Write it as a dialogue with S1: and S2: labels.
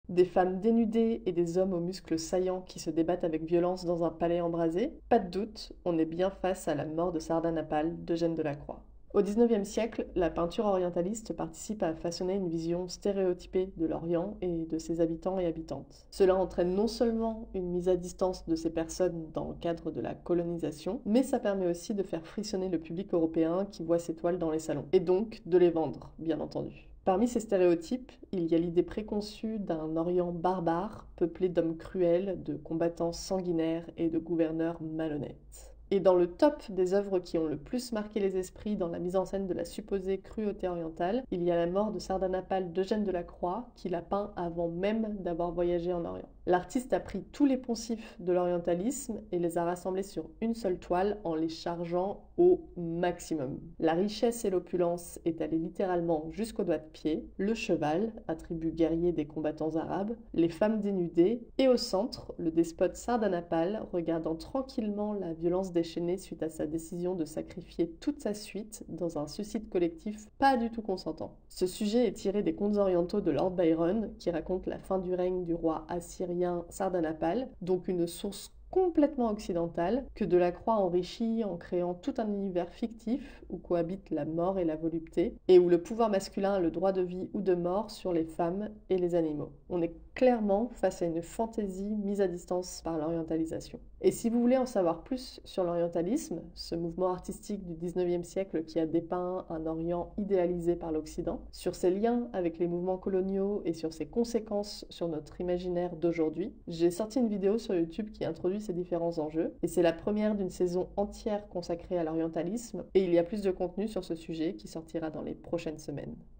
S1: Des femmes dénudées et des hommes aux muscles saillants qui se débattent avec violence dans un palais embrasé? Pas de doute, on est bien face à la mort de Sardanapale d'Eugène Delacroix. Au XIXe siècle, la peinture orientaliste participe à façonner une vision stéréotypée de l'Orient et de ses habitants et habitantes. Cela entraîne non seulement une mise à distance de ces personnes dans le cadre de la colonisation, mais ça permet aussi de faire frissonner le public européen qui voit ces toiles dans les salons, et donc de les vendre, bien entendu. Parmi ces stéréotypes, il y a l'idée préconçue d'un Orient barbare, peuplé d'hommes cruels, de combattants sanguinaires et de gouverneurs malhonnêtes. Et dans le top des œuvres qui ont le plus marqué les esprits dans la mise en scène de la supposée cruauté orientale, il y a la mort de Sardanapale d'Eugène Delacroix, qui l'a peint avant même d'avoir voyagé en Orient. L'artiste a pris tous les poncifs de l'orientalisme et les a rassemblés sur une seule toile en les chargeant au maximum. La richesse et l'opulence est allée littéralement jusqu'au doigt de pied, le cheval, attribut guerrier des combattants arabes, les femmes dénudées, et au centre, le despote Sardanapale regardant tranquillement la violence déchaînée suite à sa décision de sacrifier toute sa suite dans un suicide collectif pas du tout consentant. Ce sujet est tiré des contes orientaux de Lord Byron, qui raconte la fin du règne du roi assyrien Sardanapale, donc une source complètement occidentale, que Delacroix enrichit en créant tout un univers fictif où cohabitent la mort et la volupté, et où le pouvoir masculin a le droit de vie ou de mort sur les femmes et les animaux. On est clairement face à une fantaisie mise à distance par l'orientalisation. Et si vous voulez en savoir plus sur l'orientalisme, ce mouvement artistique du XIXe siècle qui a dépeint un Orient idéalisé par l'Occident, sur ses liens avec les mouvements coloniaux et sur ses conséquences sur notre imaginaire d'aujourd'hui, j'ai sorti une vidéo sur YouTube qui introduit ces différents enjeux, et c'est la première d'une saison entière consacrée à l'orientalisme, et il y a plus de contenu sur ce sujet qui sortira dans les prochaines semaines.